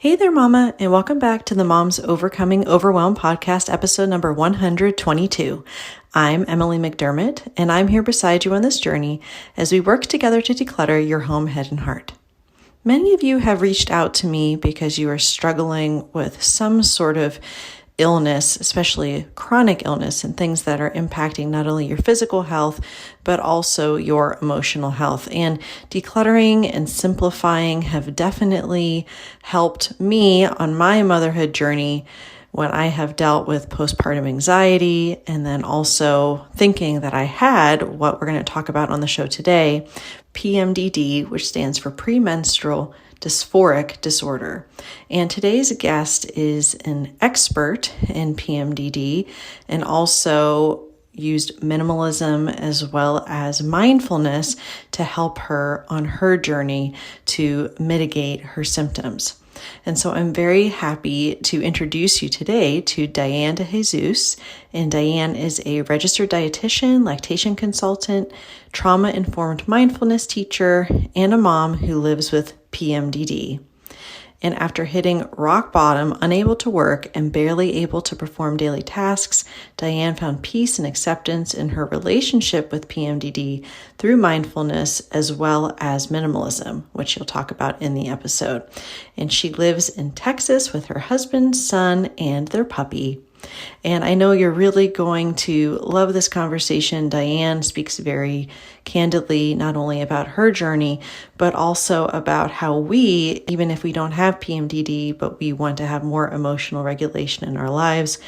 Hey there, Mama, and welcome back to the Moms Overcoming Overwhelm podcast, episode number 122. I'm Emily McDermott, and I'm here beside you on this journey as we work together to declutter your home, head, and heart. Many of you have reached out to me because you are struggling with some sort of illness, especially chronic illness, and things that are impacting not only your physical health, but also your emotional health. And decluttering and simplifying have definitely helped me on my motherhood journey when I have dealt with postpartum anxiety, and then also thinking that I had what we're going to talk about on the show today, PMDD, which stands for Premenstrual Dysphoric Disorder. And today's guest is an expert in PMDD and also used minimalism as well as mindfulness to help her on her journey to mitigate her symptoms. And so I'm very happy to introduce you today to Diane deJesus. And Diane is a registered dietitian, lactation consultant, trauma-informed mindfulness teacher, and a mom who lives with PMDD. And after hitting rock bottom, unable to work and barely able to perform daily tasks, Diane found peace and acceptance in her relationship with PMDD through mindfulness as well as minimalism, which she'll talk about in the episode. And she lives in Texas with her husband, son, and their puppy. And I know you're really going to love this conversation. Diane speaks very candidly, not only about her journey, but also about how we, even if we don't have PMDD, but we want to have more emotional regulation in our lives,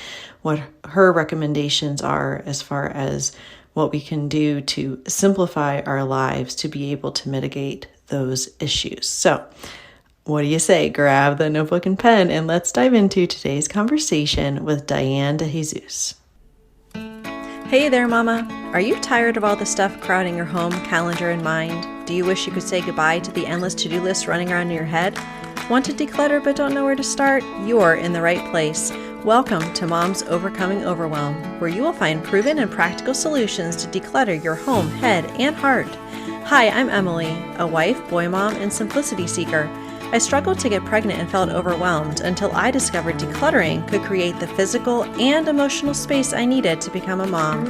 what her recommendations are as far as what we can do to simplify our lives to be able to mitigate those issues. So, what do you say? Grab the notebook and pen and let's dive into today's conversation with Diane deJesus. Hey there, Mama. Are you tired of all the stuff crowding your home, calendar, and mind? Do you wish you could say goodbye to the endless to-do list running around in your head? Want to declutter but don't know where to start? You're in the right place. Welcome to Moms Overcoming Overwhelm, where you will find proven and practical solutions to declutter your home, head, and heart. Hi, I'm Emily, a wife, boy mom, and simplicity seeker. I struggled to get pregnant and felt overwhelmed until I discovered decluttering could create the physical and emotional space I needed to become a mom.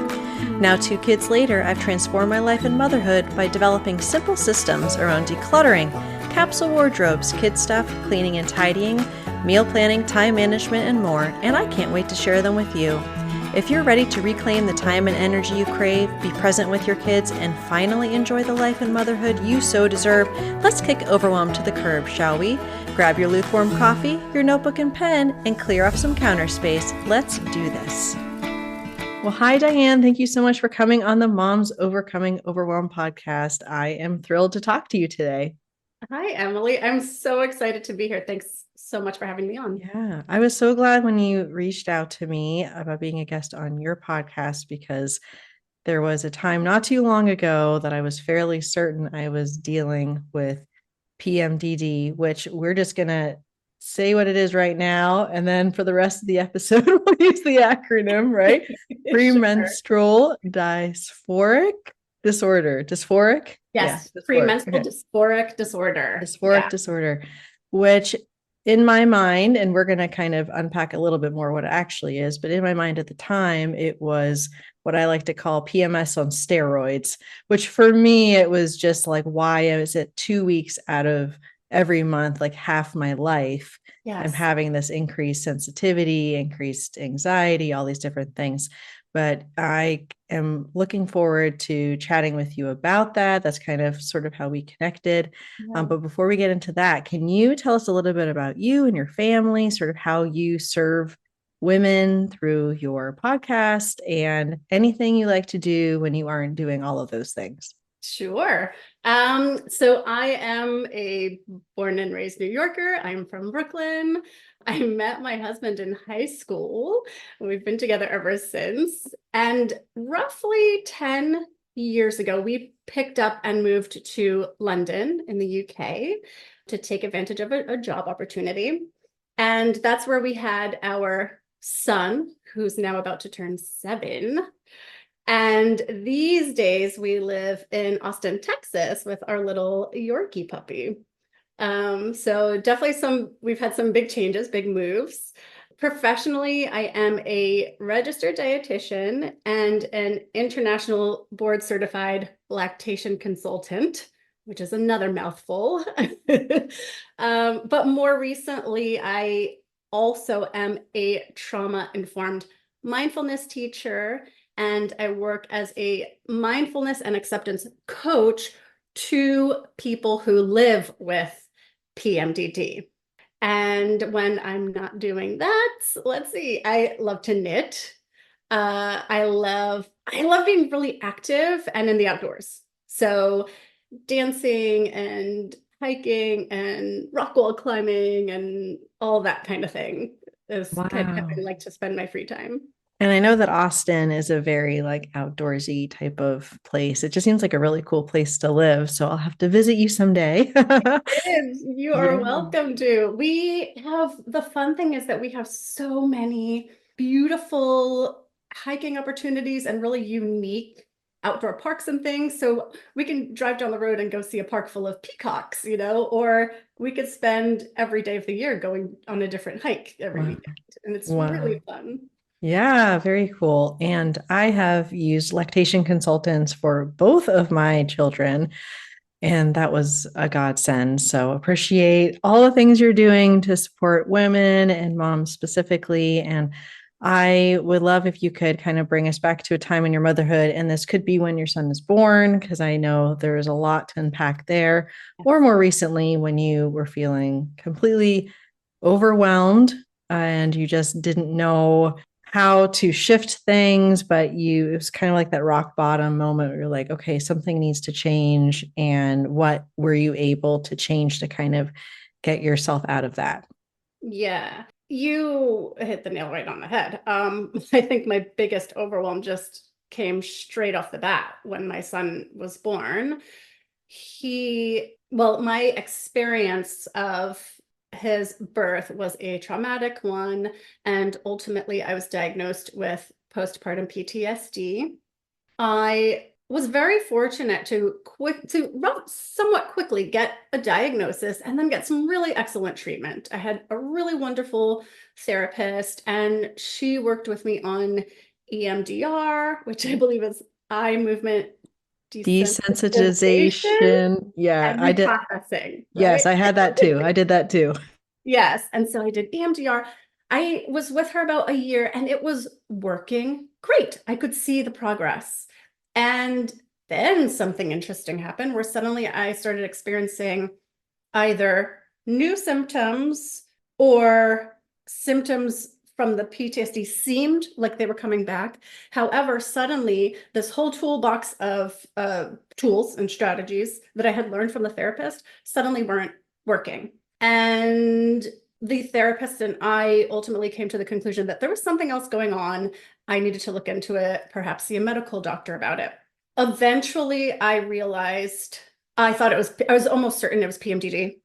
Now, 2 kids later, I've transformed my life and motherhood by developing simple systems around decluttering, capsule wardrobes, kid stuff, cleaning and tidying, meal planning, time management, and more, and I can't wait to share them with you. If you're ready to reclaim the time and energy you crave, be present with your kids, and finally enjoy the life and motherhood you so deserve, let's kick overwhelm to the curb, shall we? Grab your lukewarm coffee, your notebook and pen, and clear up some counter space. Let's do this. Well, hi, Diane. Thank you so much for coming on the Moms Overcoming Overwhelm podcast. I am thrilled to talk to you today. Hi, Emily. I'm so excited to be here. Thanks so much for having me on. Yeah, I was so glad when you reached out to me about being a guest on your podcast, because there was a time not too long ago that I was fairly certain I was dealing with PMDD, which we're just going to say what it is right now. And then for the rest of the episode, we'll use the acronym, right? Premenstrual Dysphoric Disorder. Dysphoric? Yes, Yeah, premenstrual dysphoric disorder. Dysphoric disorder, which in my mind, and we're going to kind of unpack a little bit more what it actually is, but in my mind at the time, it was what I like to call PMS on steroids, which for me, it was just like, why is it 2 weeks out of every month, like half my life, I'm having this increased sensitivity, increased anxiety, all these different things. But I am looking forward to chatting with you about that. That's kind of sort of how we connected. Yeah. But before we get into that, can you tell us a little bit about you and your family, sort of how you serve women through your podcast and anything you like to do when you aren't doing all of those things? Sure. So I am a born and raised New Yorker. I'm from Brooklyn. I met my husband in high school. We've been together ever since. And roughly 10 years ago, we picked up and moved to London in the UK to take advantage of a job opportunity. And that's where we had our son, who's now about to turn 7. And these days we live in Austin, Texas with our little Yorkie puppy. So definitely we've had some big changes, big moves. Professionally, I am a registered dietitian and an international board certified lactation consultant, which is another mouthful. But more recently, I also am a trauma-informed mindfulness teacher, and I work as a mindfulness and acceptance coach to people who live with PMDD. And when I'm not doing that, let's see, I love to knit. I love being really active and in the outdoors. So dancing and hiking and rock wall climbing and all that kind of thing is kind of how I Wow. like to spend my free time. And I know that Austin is a very like outdoorsy type of place. It just seems like a really cool place to live. So I'll have to visit you someday. Is. You are Yeah. welcome to. We have the fun thing is that we have so many beautiful hiking opportunities and really unique outdoor parks and things. So we can drive down the road and go see a park full of peacocks, or we could spend every day of the year going on a different hike every Wow. weekend. And it's Wow. really fun. Yeah, very cool. And I have used lactation consultants for both of my children, and that was a godsend. So appreciate all the things you're doing to support women and moms specifically. And I would love if you could kind of bring us back to a time in your motherhood. And this could be when your son is born, because I know there's a lot to unpack there, or more recently when you were feeling completely overwhelmed and you just didn't know how to shift things, but it was kind of like that rock bottom moment where you're like, okay, something needs to change. And what were you able to change to kind of get yourself out of that? Yeah, you hit the nail right on the head. I think my biggest overwhelm just came straight off the bat when my son was born. My experience of his birth was a traumatic one, and ultimately I was diagnosed with postpartum PTSD. I was very fortunate to somewhat quickly get a diagnosis and then get some really excellent treatment. I had a really wonderful therapist, and she worked with me on EMDR, which I believe is eye movement desensitization Desensitization. Yeah, and I did. reprocessing, right? Yes, I had that too. I did that too. Yes. And so I did EMDR. I was with her about a year and it was working great. I could see the progress. And then something interesting happened where suddenly I started experiencing either new symptoms or symptoms from the PTSD seemed like they were coming back. However, suddenly this whole toolbox of tools and strategies that I had learned from the therapist suddenly weren't working. And the therapist and I ultimately came to the conclusion that there was something else going on. I needed to look into it, perhaps see a medical doctor about it. Eventually, I realized I was almost certain it was PMDD.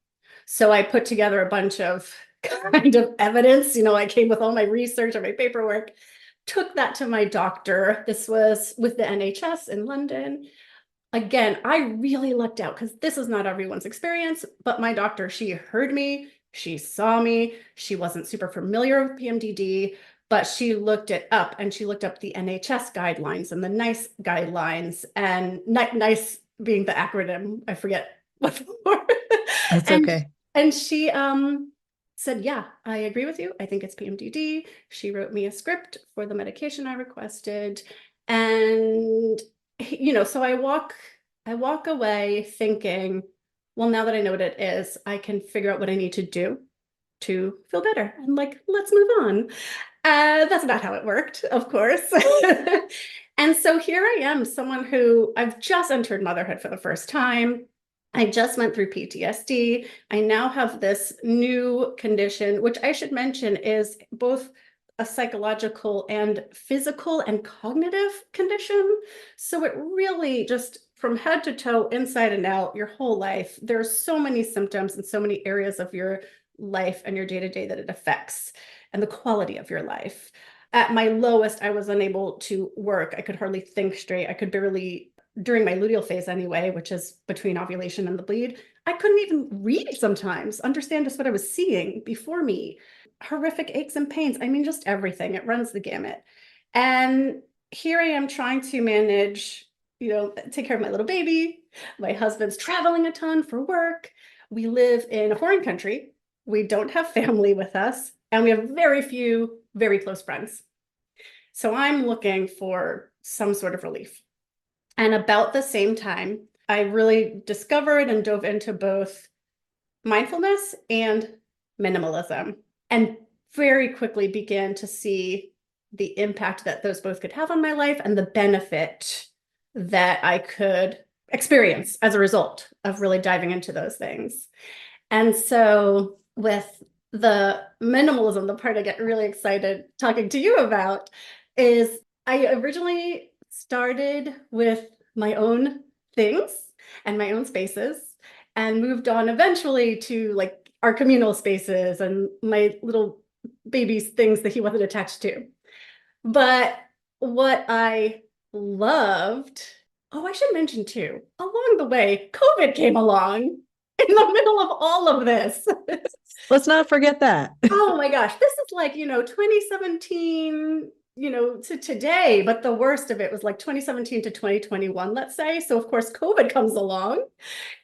So I put together a bunch of kind of evidence. I came with all my research and my paperwork, took that to my doctor. This was with the NHS in London. Again, I really lucked out because this is not everyone's experience, but my doctor, she heard me, she saw me, she wasn't super familiar with PMDD, but she looked it up and she looked up the NHS guidelines and the NICE guidelines, and NICE being the acronym, I forget what for. It's and okay. and she said, yeah, I agree with you. I think it's PMDD. She wrote me a script for the medication I requested. And so I walk away thinking, well, now that I know what it is, I can figure out what I need to do to feel better. And like, let's move on. That's not how it worked, of course. And so here I am, someone who I've just entered motherhood for the first time. I just went through PTSD. I now have this new condition, which I should mention is both a psychological and physical and cognitive condition. So it really just from head to toe, inside and out, your whole life, there are so many symptoms and so many areas of your life and your day-to-day that it affects and the quality of your life. At my lowest, I was unable to work. I could hardly think straight. I could barely, during my luteal phase anyway, which is between ovulation and the bleed, I couldn't even read sometimes, understand just what I was seeing before me. Horrific aches and pains. I mean, just everything. It runs the gamut. And here I am trying to manage, take care of my little baby. My husband's traveling a ton for work. We live in a foreign country. We don't have family with us, and we have very few, very close friends. So I'm looking for some sort of relief. And about the same time, I really discovered and dove into both mindfulness and minimalism, and very quickly began to see the impact that those both could have on my life and the benefit that I could experience as a result of really diving into those things. And so with the minimalism, the part I get really excited talking to you about is I originally started with my own things and my own spaces, and moved on eventually to like our communal spaces and my little baby's things that he wasn't attached to. But what I loved, oh, I should mention too, along the way, COVID came along in the middle of all of this. Let's not forget that. Oh my gosh, this is like, 2017, to today, but the worst of it was like 2017 to 2021, let's say. So of course, COVID comes along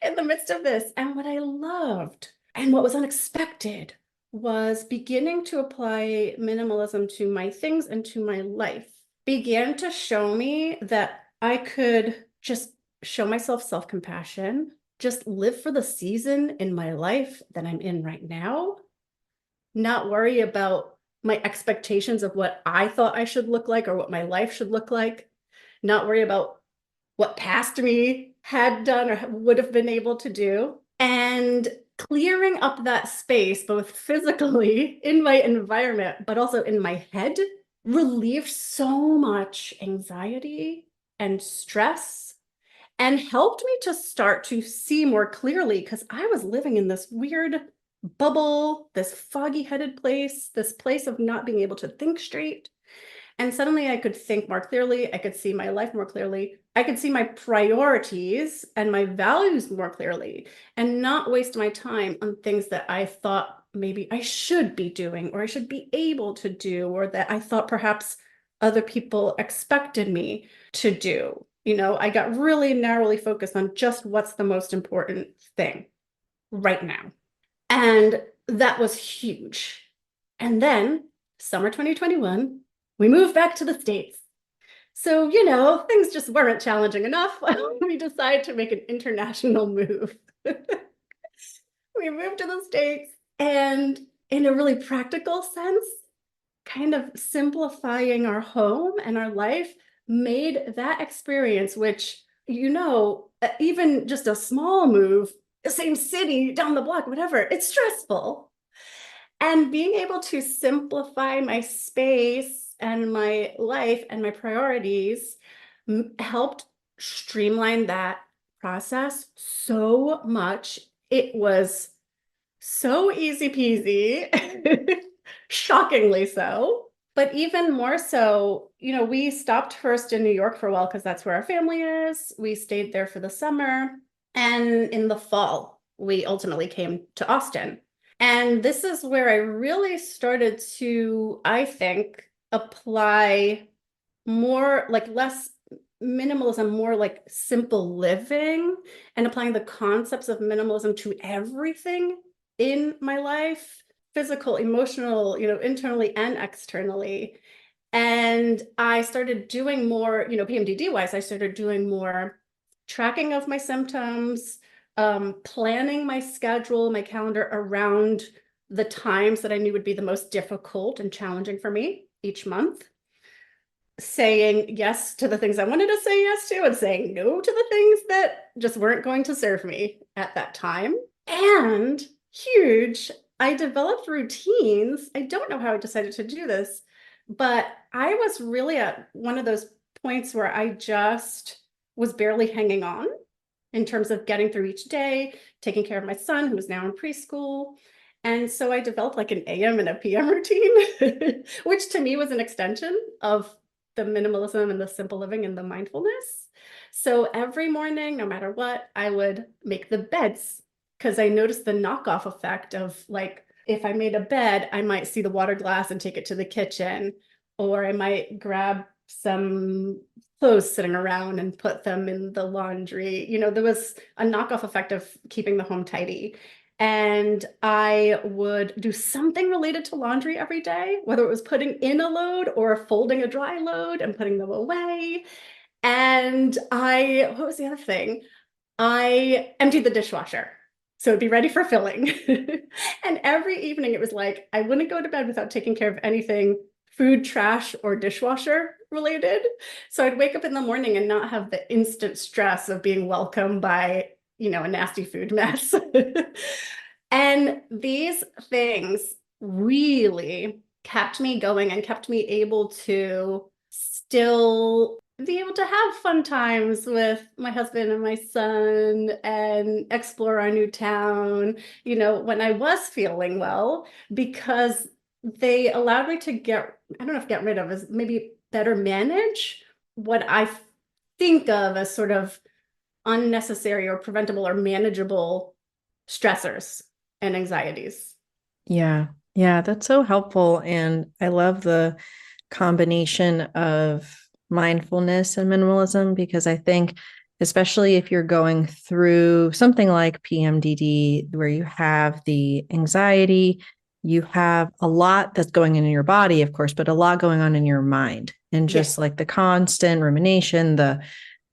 in the midst of this. And what I loved and what was unexpected was beginning to apply minimalism to my things and to my life. Began to show me that I could just show myself self-compassion, just live for the season in my life that I'm in right now, not worry about my expectations of what I thought I should look like or what my life should look like, not worry about what past me had done or would have been able to do, and clearing up that space, both physically in my environment, but also in my head, relieved so much anxiety and stress and helped me to start to see more clearly, because I was living in this weird bubble, this foggy-headed place, this place of not being able to think straight. And suddenly I could think more clearly. I could see my life more clearly. I could see my priorities and my values more clearly and not waste my time on things that I thought maybe I should be doing or I should be able to do, or that I thought perhaps other people expected me to do. I got really narrowly focused on just what's the most important thing right now. And that was huge. And then summer 2021, we moved back to the States. So, things just weren't challenging enough. We decided to make an international move. We moved to the States, and in a really practical sense, kind of simplifying our home and our life made that experience, which, even just a small move, the same city down the block, whatever, it's stressful. And being able to simplify my space and my life and my priorities helped streamline that process so much. It was so easy peasy, shockingly so. But even more so, we stopped first in New York for a while because that's where our family is. We stayed there for the summer. And in the fall, we ultimately came to Austin. And this is where I really started to, I think, apply more, like less minimalism, more like simple living, and applying the concepts of minimalism to everything in my life, physical, emotional, internally and externally. And I started doing more, PMDD wise, I started doing more tracking of my symptoms, planning my schedule, my calendar around the times that I knew would be the most difficult and challenging for me each month, saying yes to the things I wanted to say yes to and saying no to the things that just weren't going to serve me at that time. And huge, I developed routines. I don't know how I decided to do this, but I was really at one of those points where I just was barely hanging on in terms of getting through each day, taking care of my son, who was now in preschool. And so I developed like an AM and a PM routine, which to me was an extension of the minimalism and the simple living and the mindfulness. So every morning, no matter what, I would make the beds because I noticed the knockoff effect of like, if I made a bed, I might see the water glass and take it to the kitchen, or I might grab some clothes sitting around and put them in the laundry. There was a knockoff effect of keeping the home tidy. And I would do something related to laundry every day, whether it was putting in a load or folding a dry load and putting them away. And what was the other thing? I emptied the dishwasher. So it'd be ready for filling. And every evening it was like, I wouldn't go to bed without taking care of anything food, trash, or dishwasher related. So I'd wake up in the morning and not have the instant stress of being welcomed by, a nasty food mess. And these things really kept me going and kept me able to still be able to have fun times with my husband and my son and explore our new town, when I was feeling well, because they allowed me to I don't know if get rid of is maybe better manage what I think of as sort of unnecessary or preventable or manageable stressors and anxieties. Yeah. Yeah, that's so helpful. And I love the combination of mindfulness and minimalism because I think, especially if you're going through something like PMDD, where you have the anxiety, you have a lot that's going on in your body, of course, but a lot going on in your mind. And just like the constant rumination, the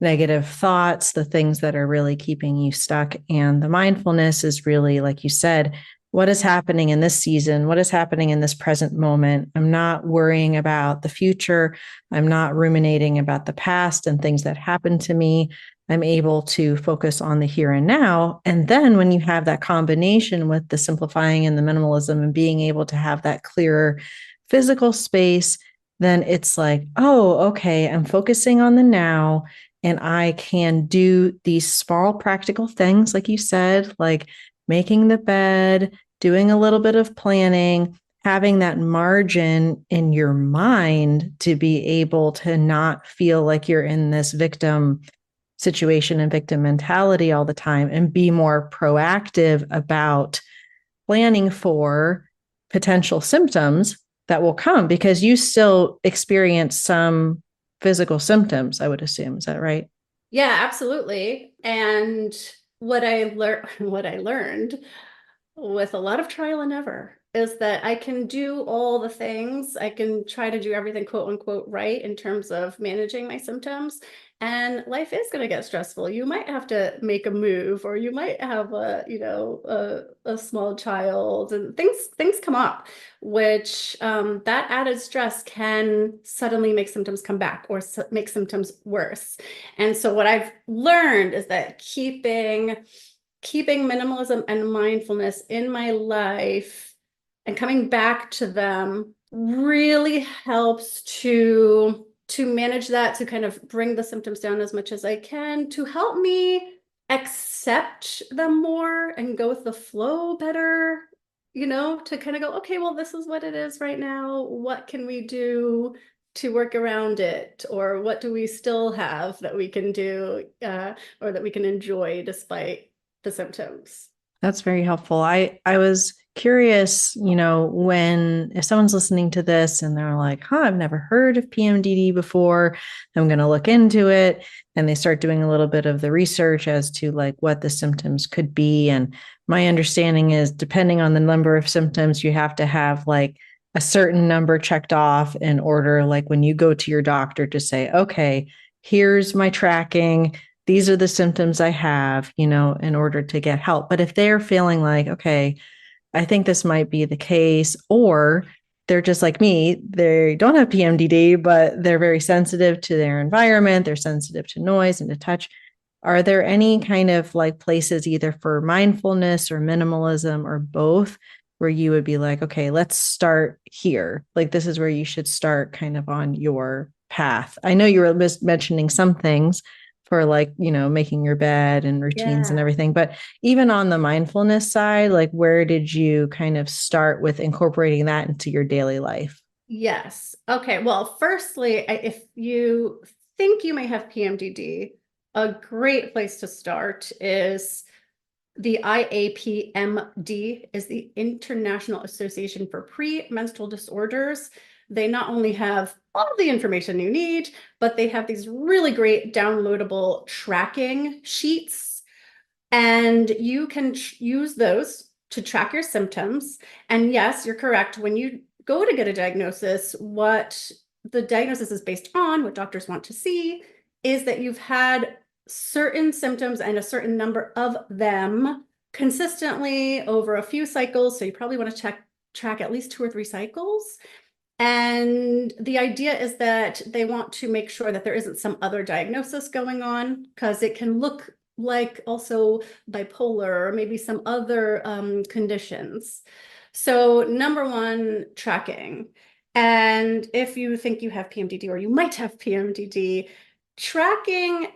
negative thoughts, the things that are really keeping you stuck. And the mindfulness is really, like you said, what is happening in this season? What is happening in this present moment? I'm not worrying about the future. I'm not ruminating about the past and things that happened to me. I'm able to focus on the here and now. And then when you have that combination with the simplifying and the minimalism and being able to have that clearer physical space, then it's like, oh, okay, I'm focusing on the now. And I can do these small practical things, like you said, like making the bed, doing a little bit of planning, having that margin in your mind to be able to not feel like you're in this victim situation and victim mentality all the time, and be more proactive about planning for potential symptoms that will come, because you still experience some physical symptoms, I would assume. Is that right? Yeah, absolutely. And what I learned with a lot of trial and error is that I can do all the things. I can try to do everything quote unquote right in terms of managing my symptoms. And life is going to get stressful. You might have to make a move, or you might have a small child, and things come up, which that added stress can suddenly make symptoms come back or make symptoms worse. And so what I've learned is that keeping minimalism and mindfulness in my life and coming back to them really helps to manage that, to kind of bring the symptoms down as much as I can, to help me accept them more and go with the flow better, to kind of go, okay, well, this is what it is right now. What can we do to work around it? Or what do we still have that we can do or that we can enjoy despite the symptoms? That's very helpful. I was curious, when if someone's listening to this and they're like, huh, I've never heard of PMDD before, I'm going to look into it. And they start doing a little bit of the research as to like what the symptoms could be. And my understanding is, depending on the number of symptoms, you have to have like a certain number checked off in order, like when you go to your doctor, to say, okay, here's my tracking, these are the symptoms I have, in order to get help. But if they're feeling like, okay, I think this might be the case, or they're just like me, they don't have PMDD, but they're very sensitive to their environment, they're sensitive to noise and to touch. Are there any kind of like places, either for mindfulness or minimalism or both, where you would be like, okay, let's start here? Like, this is where you should start kind of on your path. I know you were mentioning some things for like, making your bed and routines and Yeah. everything. But even on the mindfulness side, like where did you kind of start with incorporating that into your daily life? Yes. Okay. Well, firstly, if you think you may have PMDD, a great place to start is The IAPMD is the International Association for Premenstrual Disorders. They not only have all the information you need, but they have these really great downloadable tracking sheets. And you can use those to track your symptoms. And yes, you're correct. When you go to get a diagnosis, what the diagnosis is based on, what doctors want to see, is that you've had certain symptoms and a certain number of them consistently over a few cycles. So you probably want to track at least 2 or 3 cycles. And the idea is that they want to make sure that there isn't some other diagnosis going on, because it can look like also bipolar or maybe some other conditions. So number one, tracking. And if you think you have PMDD or you might have PMDD, tracking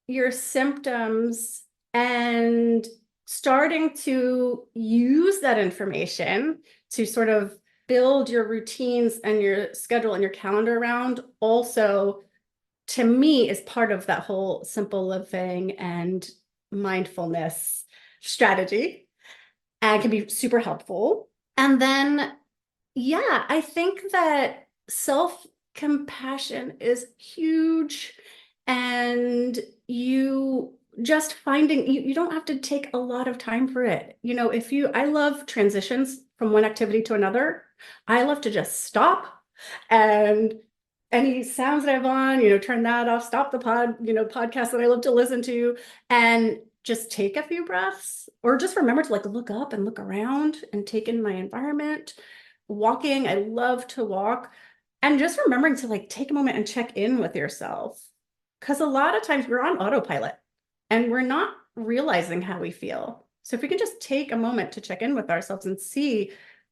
your symptoms and starting to use that information to sort of build your routines and your schedule and your calendar around also, to me, is part of that whole simple living and mindfulness strategy, and can be super helpful. And then, yeah, I think that self-compassion is huge. And you just finding, you don't have to take a lot of time for it. I love transitions from one activity to another. I love to just stop, and any sounds that I have on, turn that off, stop the podcast that I love to listen to, and just take a few breaths, or just remember to look up and look around and take in my environment. Walking, I love to walk, and just remembering to take a moment and check in with yourself. Because a lot of times we're on autopilot and we're not realizing how we feel. So if we can just take a moment to check in with ourselves and see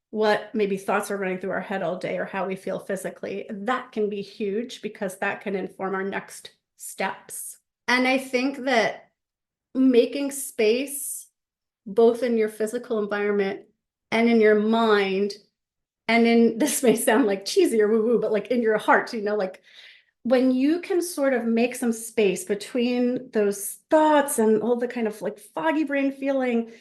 what maybe thoughts are running through our head all day or how we feel physically, that can be huge, because that can inform our next steps. And I think that making space both in your physical environment and in your mind, and this may sound cheesy or woo-woo, but in your heart, when you can sort of make some space between those thoughts and all the kind of foggy brain feeling,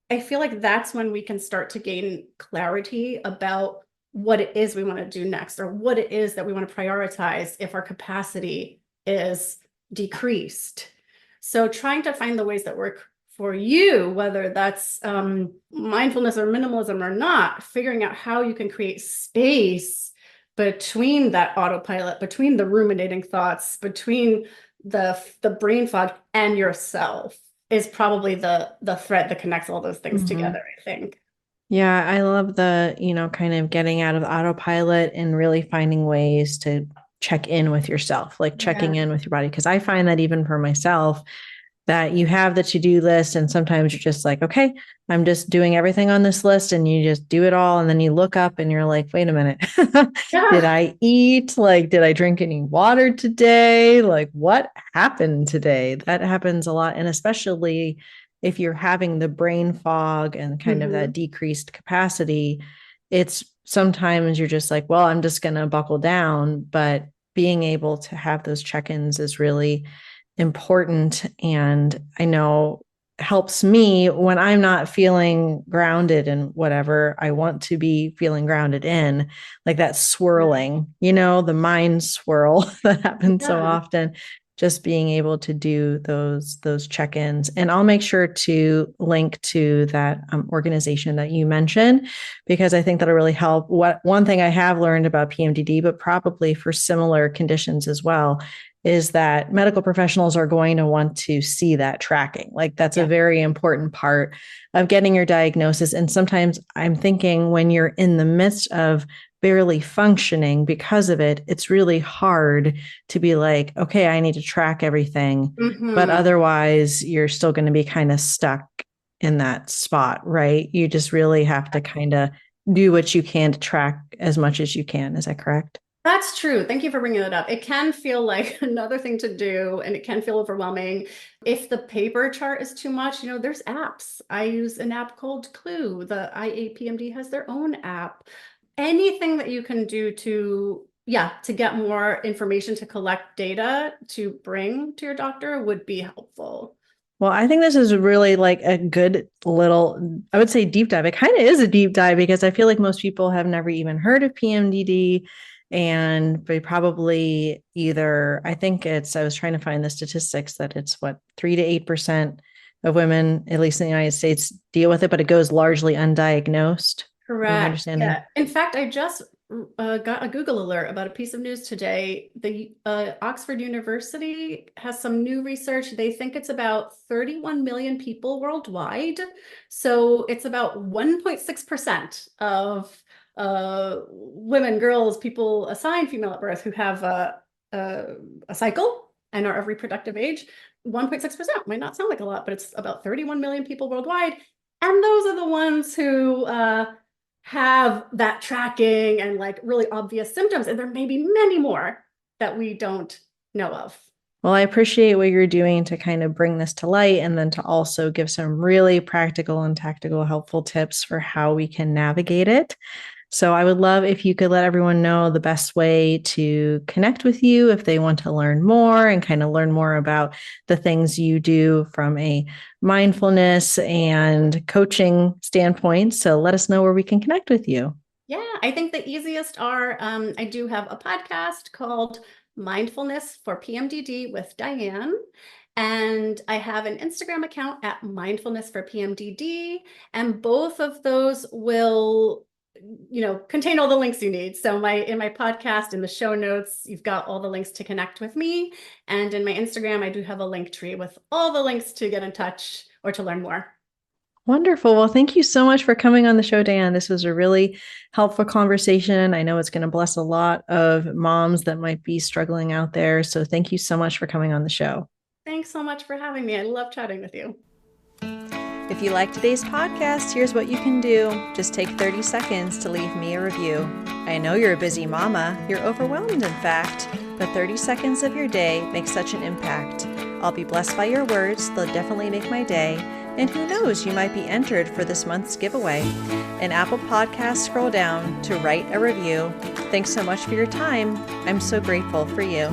I feel like that's when we can start to gain clarity about what it is we want to do next, or what it is that we want to prioritize if our capacity is decreased. So trying to find the ways that work for you, whether that's mindfulness or minimalism or not, figuring out how you can create space between that autopilot, between the ruminating thoughts, between the brain fog and yourself, is probably the thread that connects all those things together, I think. Yeah, I love the, kind of getting out of autopilot and really finding ways to check in with yourself, checking in with your body. Because I find that even for myself, that you have the to-do list, and sometimes you're just okay, I'm just doing everything on this list, and you just do it all. And then you look up and you're like, wait a minute, did I eat? Did I drink any water today? What happened today? That happens a lot. And especially if you're having the brain fog and kind of that decreased capacity, it's sometimes you're just well, I'm just going to buckle down. But being able to have those check-ins is really important. And I know helps me when I'm not feeling grounded in whatever I want to be feeling grounded in, that swirling, the mind swirl that happens so often. Just being able to do those check-ins. And I'll make sure to link to that organization that you mentioned, because I think that'll really help. One thing I have learned about PMDD, but probably for similar conditions as well, is that medical professionals are going to want to see that tracking. That's a very important part of getting your diagnosis. And sometimes I'm thinking, when you're in the midst of barely functioning because of it, it's really hard to be okay, I need to track everything. But otherwise, you're still going to be kind of stuck in that spot, right? You just really have to kind of do what you can to track as much as you can. Is that correct? That's true. Thank you for bringing that up. It can feel like another thing to do, and it can feel overwhelming. If the paper chart is too much, there's apps. I use an app called Clue. The IAPMD has their own app. Anything that you can do to get more information, to collect data to bring to your doctor, would be helpful. Well, I think this is really like a good little, I would say deep dive. It kind of is a deep dive because I feel like most people have never even heard of PMDD. And they probably either, I think I was trying to find the statistics that it's what, 3 to 8% of women, at least in the United States, deal with it, but it goes largely undiagnosed. From my Correct. understanding. Yeah. In fact, I just got a Google alert about a piece of news today. The Oxford University has some new research. They think it's about 31 million people worldwide. So it's about 1.6% of women, girls, people assigned female at birth who have a cycle and are of reproductive age. 1.6% might not sound like a lot, but it's about 31 million people worldwide. And those are the ones who have that tracking and like really obvious symptoms. And there may be many more that we don't know of. Well, I appreciate what you're doing to kind of bring this to light and then to also give some really practical and tactical helpful tips for how we can navigate it. So I would love if you could let everyone know the best way to connect with you if they want to learn more and kind of learn more about the things you do from a mindfulness and coaching standpoint. So let us know where we can connect with you. Yeah, I think the easiest are I do have a podcast called Mindfulness for PMDD with Diane. And I have an Instagram account at Mindfulness for PMDD. And both of those will contain all the links you need. So in my podcast, in the show notes, you've got all the links to connect with me. And in my Instagram, I do have a link tree with all the links to get in touch or to learn more. Wonderful. Well, thank you so much for coming on the show, Diane. This was a really helpful conversation. I know it's going to bless a lot of moms that might be struggling out there. So thank you so much for coming on the show. Thanks so much for having me. I love chatting with you. If you like today's podcast, here's what you can do. Just take 30 seconds to leave me a review. I know you're a busy mama. You're overwhelmed, in fact, but 30 seconds of your day makes such an impact. I'll be blessed by your words. They'll definitely make my day. And who knows, you might be entered for this month's giveaway. In Apple Podcasts, scroll down to write a review. Thanks so much for your time. I'm so grateful for you.